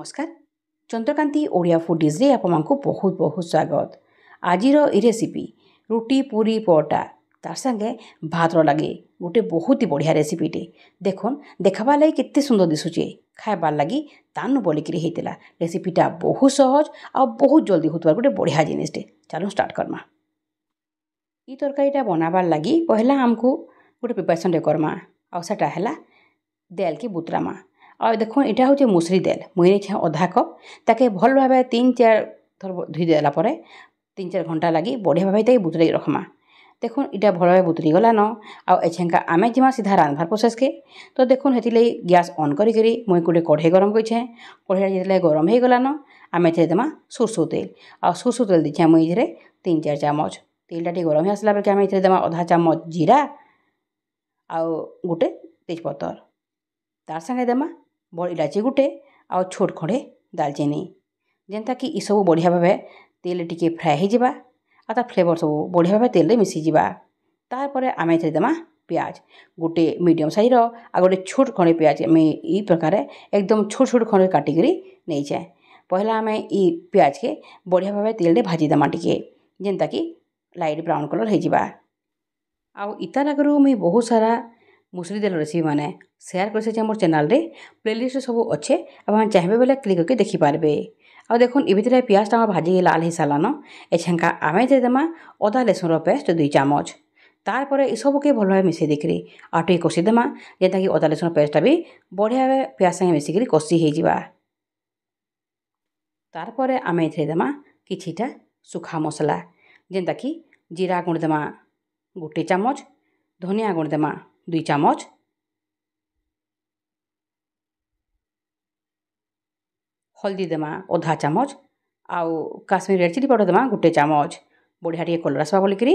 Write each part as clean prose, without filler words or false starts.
नमस्कार चंद्रकांति ओडिया फूडीज रे आपको बहुत बहुत स्वागत। आजिर ई रेसिपी रुटी पूरी परोटा तार संगे भात लगे गोटे बहुत ही बढ़िया रेसिपीटे। देखुन देखा लगी केते सुंदर दिशुचे खाइबार लगी तानु बोलिकी होता। रेसिपीटा बहुत सहज आ बहुत जल्दी होता गोटे बढ़िया जिनिसटे। चलो स्टार्ट करमा। ई तरकारीटा बनाबार लगी पहला आमको गोटे प्रिपरेसन करमा आटा है दाल की बुतरामा। और देखो यहाँ हूँ मुसरी दाल मुझे अधा कप ताके भल भाव 3-4 थर धोई देला 3-4 घंटा लगी बढ़िया भाव बुतरे रखमा। देखो यहाँ भल भाव बुतरी गलान आछेका आम जीमा सीधा रांधबार प्रोसेस के। तो देखो से गैस ऑन करी मुझे गोटे कढ़ई गरम कर कढ़ई जो गरम हो गलान आम देमा सोरसो तेल आ सोरसो तेल दीछे मुझे 3-4 चामच तेलटा टी गरम हो आसला बेलके आम देमा अधा चामच जीरा आ गोटे तेजपतर तार संगे देमा बड़ इलाची गुटे आ छोट खंडे दालचीनी जेनता कि ई सब बढ़िया भाव तेल टिके फ्राए हो आ तार फ्लेवर सब बढ़िया भाव तेल मिसीजा। तारपर आम देमा प्याज गोटे मीडियम साइज आ गोटे छोट खंडे प्याज आम ई प्रकार एकदम छोट छोट खंडे काटिकी नहीं जाए। पहला आम ई प्याज के बढ़िया भाव तेल भाजीदेमा टिके जेनता कि लाइट ब्राउन कलर हो। आउ इतार आगु मुझे बहुत सारा मुसरी दाल रेसिपी मैंने सेयार कर मोर चैनल रे प्लेलिस्ट सब अच्छे आप चाहिए बोले क्लिक करके देखिपारे। आ देखो ये भितर पियाज भाजी लाल हो सारान एछेका आम देमा अदा लहसुन पेस्ट 2 चामच तारपर ये सबके भल भाव मिसे देखिए आ टे कषिदेमा जेनता कि अदा लहसुन पेस्टा भी बढ़िया भाव पियाज संगे मिसिक कषि हो। तारपर आम देमा किछिटा सुखा मसला जेनता कि जीरा गुण देमा 1 चामच धनिया गुण देमा 2 चामच हल्दी देमा अधा चामच आउ काश्मीर रेड चिली पाउडर देमा 1 चामच बढ़िया टे कलर आसवा बोलिकी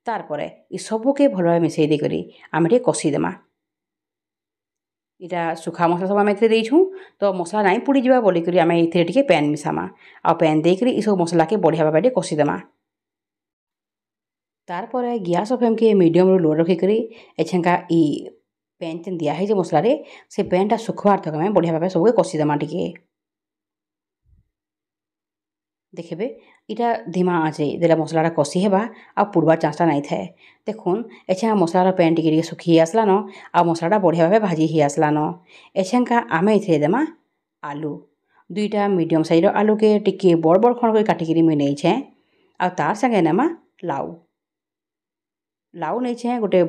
तारपर ये सबके भल भाव मिसई देकरी आम टे कषिदेमा। इटा सुखा मसला सब आम देछूँ तो मसला नहीं पुड़ी जा बोलिकी आम ये पैन मिसामा आ पैन देकरी ये सब मसला के बढ़िया भाव कषिदेमा। तारपर गैस फ्लेम के मीडियम लो रखिकी एछेका ई पैन जेन दिखाई मसला से पैनटा सुखबार तक आम बढ़िया भाव सबके कषिदेमा टिके। देखिए इटा धीमा आँच देला मसलाटा कषि हेबा आ पुड़बार चांसटा नहीं थाए। देखुन एछेका मसलार पैन टिके सुखी आसलान आ मसलाटा बढ़िया भाव भाजी ही आसलान। एछेका आम ए देमा आलू 2टा मीडियम साइज आलू के टिके बड़ बड़ खंड कर काटिकी मुझे नहीं आ तार संगे नेमा लाउ लाउ नहीं गोटे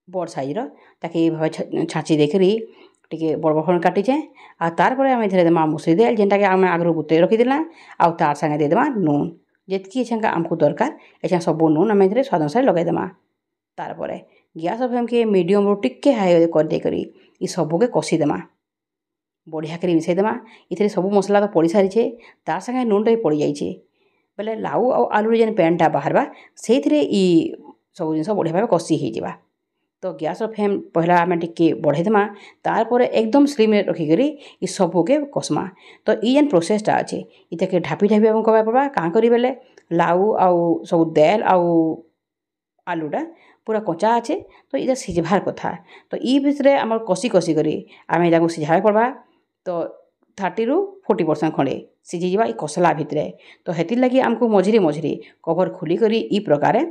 बड़ साइज ताकि भाव छाँची देखिरी टिके बड़ बड़ खंड काटिचे आ तारपर आम देमा मुसरी दाल जेनटा कि आम आगु बुतई रखीदेला आ तार संगे देदेमा नून जेतकी एछेका आमको दरकार एछेका सब नून आम स्वाद अनुसार लगेदेमा। तारपर गैस फ्लेम के मीडियम रू टिके हाई कर देकरी ई सबके कषिदेमा बढ़िया कर मिसईदेमा। इथे सब मसला तो पड़ सारी तार संगे नूनटा भी पड़ जाइए बोले लाउ आ आलू जेन पैनटा बाहरबा से सब जिन बढ़िया भाव कषि हो। तो गैस फ्लेम पहला आम टिके बढ़ेदेमा तारपर एकदम स्लिम रखिकी ये सबके कषमा। तो ये जेन प्रोसेसटा अच्छे इतके ढापी ढापी आम करा पड़ा कहाँ करी बेले लाउ आउ सब दाल आउ आलूटा पूरा कच्चा अच्छे तो ये सिझबार कथा। तो ये भितर आम कषि कषि करी आम सिझा पड़वा तो 30-40% खंडे सिझीजा ये कषला भितर। तो हेतिर लगी आमको मझिरे मझिरे कवर खोलिकी ई प्रकार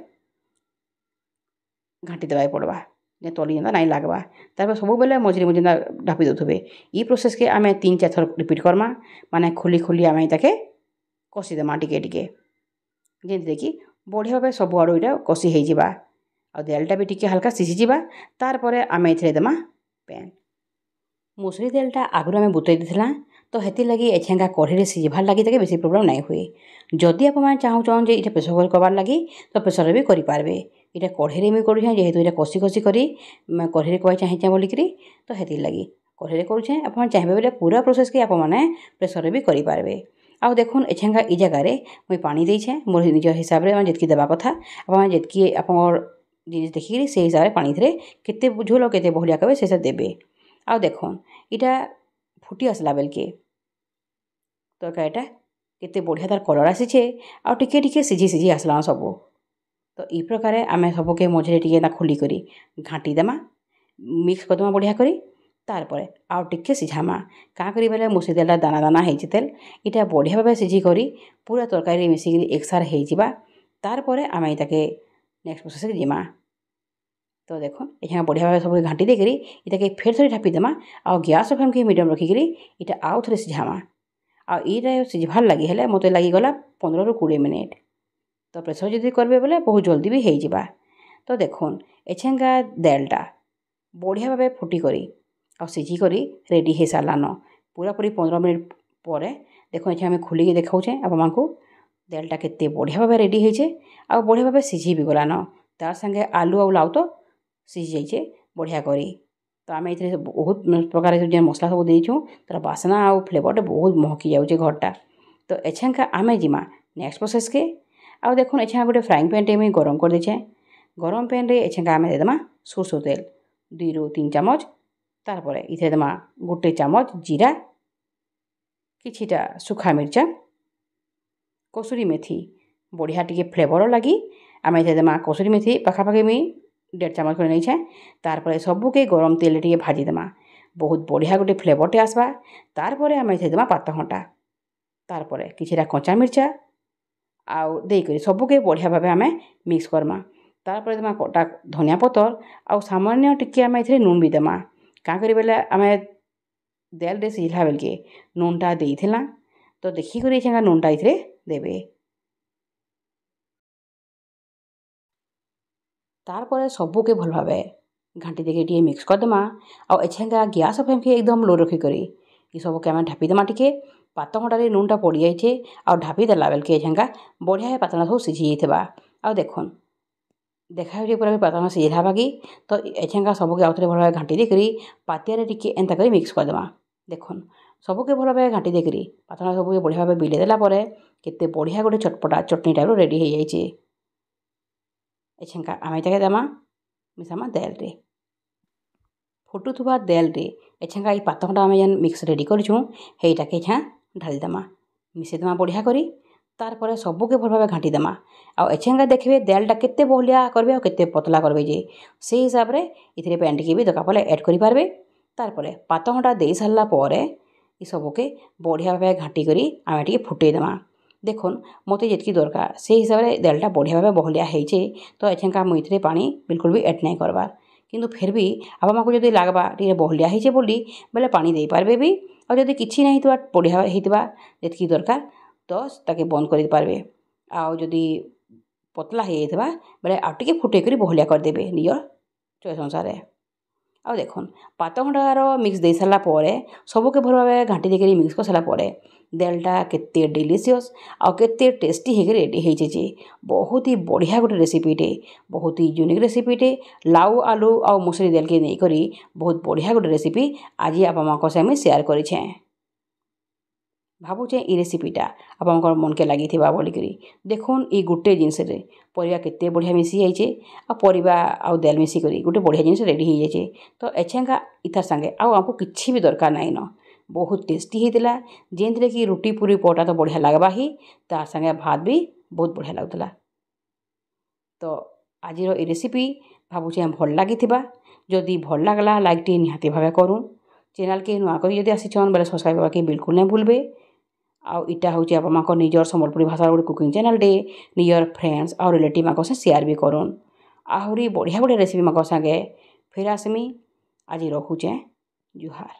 घाटी देवा पड़वा जे तली जेनता नहीं लगवा। तार सब बेले मझिरे मझिरे ढापी दौथे ये प्रोसेस के आम 3-4 थर रिपीट करमा माने खोली खोली आम ताके कषिदेमा टिके टिके जेमती कि बढ़िया भाव सब आड़ू यहाँ कषि हो आ दालटा भी टिके हल्का सिझीजा। तारपर आम देमा पैन मुसरी दालटा आगुरी आम बुतई देथिला तो हेतिर लगी एछेका कढ़ई सिझबार लगी ताके बेसी प्रोब्लेम नहीं हुए। जदि आप चाहूँ जे इटा प्रेसर कुकर करबार लगी तो प्रेसर भी करेंगे। इटा कढ़ई में करूँ जेहेतु ये कषि कषि करी कढ़ई कबाई चाहिए बोलिकी तो हेतिर लगी कढ़ई करुँचे आप चाहिए बोले पूरा प्रोसेस के आपने प्रेसर भी करेंगे। आउ देखुन एछेका ई जगार मुझे पानी देछे मोर निज हिसाब से जितकी देवा कथा आप जितकी आप जिन देखिकी से हिसाब से पानी थे केते झोल केते बहलिया कहे से देवे। आउ देखुन इटा फुटी आसला बेलके तरकारीटा केते बढ़िया तार कलर आसीचे आ टिके टिके सिझी सिझी आसलान सब। तो ई प्रकार आम सबके मझे टिके खोलिकी घाटी देमा मिक्स करदेमा बढ़िया करी तारपर आउ टिके सिझामा क्या करी बेले मुसी तेलटा दाना दाना होती तेल इटा बढ़िया भाव सिझिकी पूरा तरकारी मिसिक एक सार हो तारपर आम इताके नेक्स्ट प्रोसेस जीमा। तो देखो ये बढ़िया भाव सब घाटी देकरी इताके फेर थोड़ी ढापीदेमा आ गैस फ्लेम के मीडियम रखिकी इटा आउ थे सिझामा आईटा सिझबार लगी है मत लगिगला 15 ରୁ 20 मिनिट। तो प्रेसर जदि करेंगे बोले बहुत जल्दी भी हो। तो देखुन एछेंगा दालटा बढ़िया भाव फुटिक आ सिझिक रेडी हो सारान पूरा पूरी 15 मिनिट पर देखो ये खोलिकी देखाऊे आपको दालटा केते बढ़िया भाव रेडी होचे आ बढ़िया भाव सिझी भी गलान तार संगे आलू आउ लाउ तो सिझी जाइए बढ़िया करी। तो आम ये बहुत प्रकार जो मसला सब देचु तार बासना आउ फ्लेवरटा बहुत महकी जाऊे घरटा। तो एछेंका आम जीमा नेक्स्ट प्रोसेस के आउ देखुन एछेंका गोटे फ्राइंग पैन टे मुझे गरम कर देछे गरम पैन रे एछेंका आम देदेमा सोरसो तेल 2 ରୁ 3 चामच तारपर इथे देमा गोटे चामच जीरा किछिटा सुखा मिर्चा कसुरी मेथी बढ़िया टिके फ्लेवर लगी आम इथे देमा कसुरी मेथी पाखापाखि मुई 1.5 चामच कर नहीं तारपर सबके गरम तेल टे भाजीदेमा बहुत बढ़िया गोटे फ्लेवरटे आसवा। तारपर आम इथे देमा पातघंटा तारपर किछिटा कंचा मिर्चा आउ देकर सबके बढ़िया भाव आम मिक्स करमा तारपर देमा कटा धनिया पतर आउ सामान्य टिके आम इथे नून भी देमा क्या करी बेले आम दाल रे सिझला बेलके नूनटा देइथिला तो देखिक नूनटा इथे देबे। तारपर सबके भल भाव घाटी देके टे मिक्स करदेमा आउ एछेंगा गैस फ्लेम के एकदम लो रखिक सबके आम ढापीदेमा टिके पात घंटे नूनटा पड़ जाइए आउ ढापीदेला बेलके एछेंगा बढ़िया पातना सब सिझी जाइए आउ देखुन देखा पूरा पातना सिझला बाकी। तो एछेंगा सबके आउ थे भल भाव घाटी देकरी पातिया टिके एंता कर मिक्स करदेमा देखुन सबके भल भाव घाटी देकरी पातना सबके बढ़िया भाव बिलेदेला केते बढ़िया गोटे चटपटा चटनी टाइप रेडी हो जाइए। एछेंका आम इताके देमा मिसामा दाल रे फुटुथुबा दाल रे एछेंका ये पातघंटा आम जेन मिक्स रेडी करछुँ हेटाके एछा ढालीदेमा मिसेदेमा बढ़िया करी तारपर सबके भल भाव घाटीदेमा आउ एछेंका देखिए दालटा केते बहलिया करबे और केते पतला करबे जे से हिसाब रे इथिरे पानी टिके भी दरकार पड़े ऐड करि पारबे। तारपर पातघंटा दे सारला परे ये सबके बढ़िया भाव घाटी करी आम टिके फुटेदेमा देखुन मत जी दरकार से हिसाब से दालटा बढ़िया भाव बहलिया होइछे। तो एछेंका मुझे पानी बिल्कुल भी ऐड नहीं करबार किंतु फिर भी आपको जब लगवा टे बहलिया होइछे बोली बेले पानी दे पारबे भी और जब किसी नहीं बढ़िया होइतबा जेतकी दरकार तो ताके बंद कर पारबे आउ जदि पतला हो जाइतबा बेले आउ टिके फुटेकरी बहलिया करदेबे निजर चॉइस अनुसार। आउ देखुन पातघंटार मिक्स दे सारा सबके भल भाव घाटी देकर मिक्स कर सारापर दालटा केते डिलीशियस आउ केते टेस्टी होकर रेडी होइछे बहुत ही बढ़िया गोटे रेसिपीटे बहुत ही यूनिक रेसिपीटे लाउ आलू आउ मुसुरी दाल के नहीं करी बहुत बढ़िया गोटे रेसिपी आज आप सेयार करें भावुचे ये रेसिपीटा आप मन के लगी बोलिकी देखुन ये गोटे जिनस परिया केते बढ़िया मिसी जाइए आ परिबा आउ दाल मिसिक गोटे बढ़िया जिनिस रेडी हो जाइए। तो एछेंगा इतार संगे आउ आमको किछि भी दरकार नाइन बहुत टेस्टी होता जेनथिरे कि रुटी पूरी पटा तो बढ़िया लगवा ही तार संगे भात भी बहुत बढ़िया लगुला। तो आज ये रेसिपी भावुचे भल लगी जदि भल लगला लाइक टी निहाती भाव करूँ चैनल के नुआ कर जब आसीछन बेले सब्सक्राइब करके बिल्कुल नहीं भूलबे। आउ इटा हूँ आप निजर सम्बलपुरी भाषा गोटे कुकिंग चैनल टे निजर फ्रेंड्स और रिलेटिव माक से शेयर भी करूँ आहरी बढ़िया बढ़िया रेसिपी माक संगे फिर आसमी आज रखुचे जुहार।